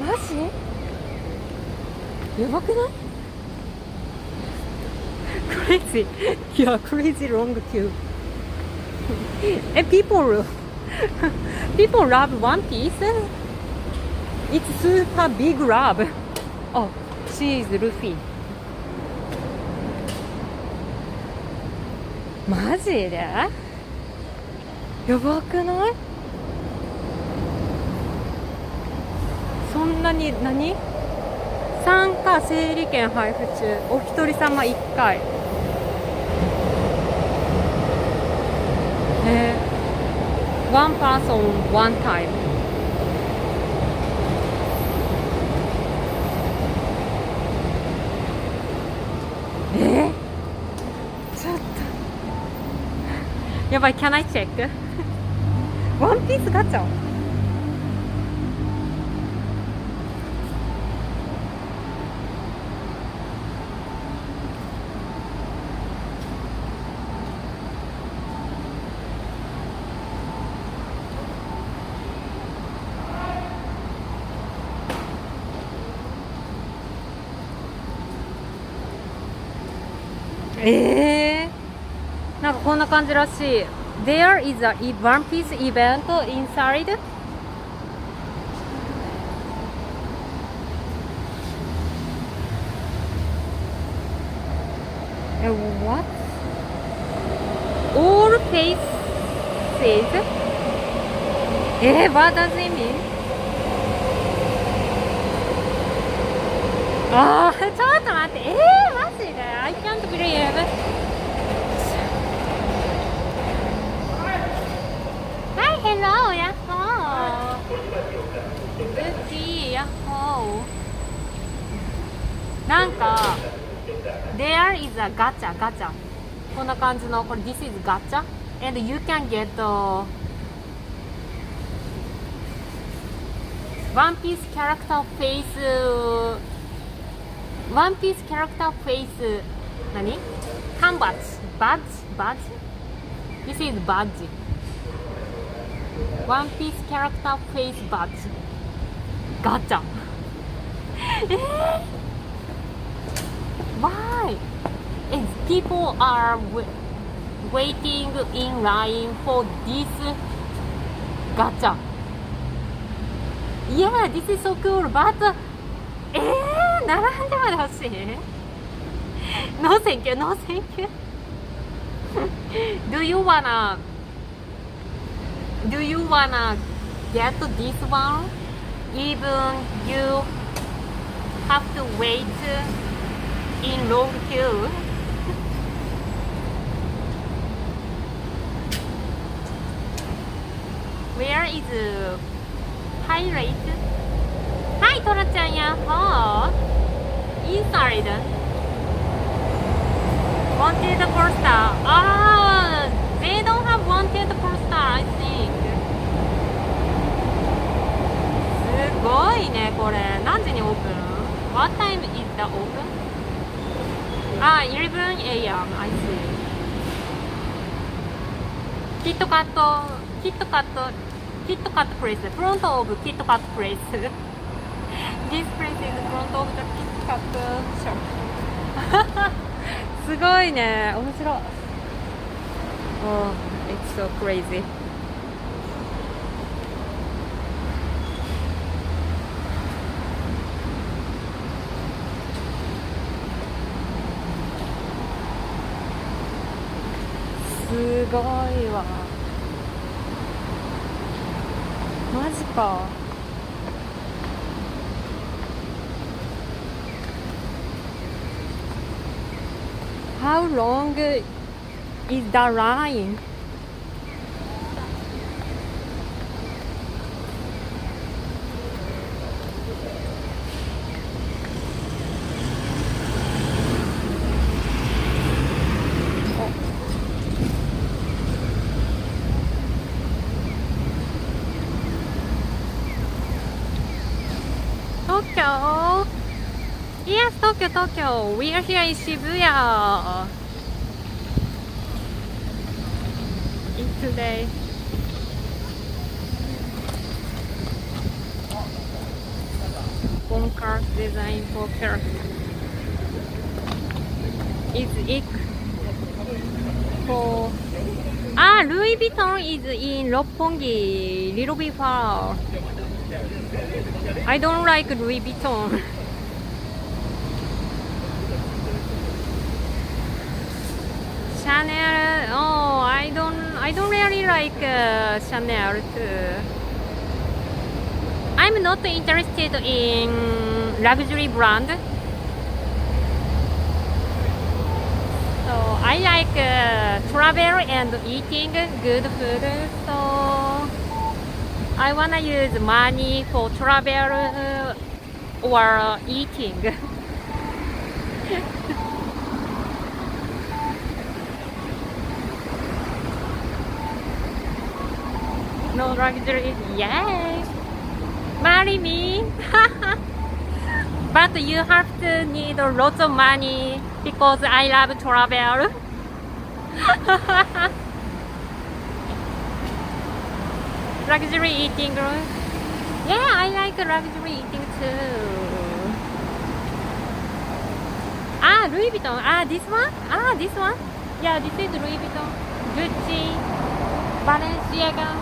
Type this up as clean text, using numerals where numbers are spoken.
マジやばくない？Crazy. Yeah, crazy long queue. And people love One Piece. It's super big love. Oh, she is Luffy. マジで？やばくない？そんなに何？参加整理券配布中。お一人様1回。One person one time. ちょっとやばい。 Can I check? ワンピースガチャ。なんかこんな感じらしい。There is a One Piece event inside. What? All faces? What does it mean? ちょっと待って。マジで I can't believe. Hi, hello, ヤッホー。グッディー、ヤッホー。なんか There is a gacha こんな感じの、これ This is gacha and you can get One Piece character face何？缶バッジバッジ This is バッジ One Piece character face バッジガチャWhy? People are waiting in line for this gacha. Yeah, this is so cool, but 並んでまで欲しい？No thank you, no thank you. Do you wanna get this one? Even you have to wait in long queue. Where is highlight? Hi, トラちゃんやっほー。Inside wanted poster. They don't have wanted poster, I think. すごいねこれ。何時にオープン？ What time is the open? 11 a.m. I see. キットカットプレイス。Front of キットカットプレイス。This place is front of the Kit Kat shop. すごいね。面白い。Oh, it's so crazy. すごいわ。マジか。How long is the line? Tokyo? Yes, Tokyo. We are here in Shibuya. Today. bonkers design poker. Is it for Louis Vuitton is in Roppongi, little bit far. I don't like Louis Vuitton. Chanel, oh, I don't really like Chanel too. I'm not interested in luxury brand. So I like travel and eating good food. So I wanna use money for travel or eating. No luxury, yes. Marry me. But you have to need lots of money because I love travel. Luxury eating. Yeah, I like luxury eating too. Louis Vuitton. This one? This one? Yeah, this is Louis Vuitton. Gucci, Balenciaga.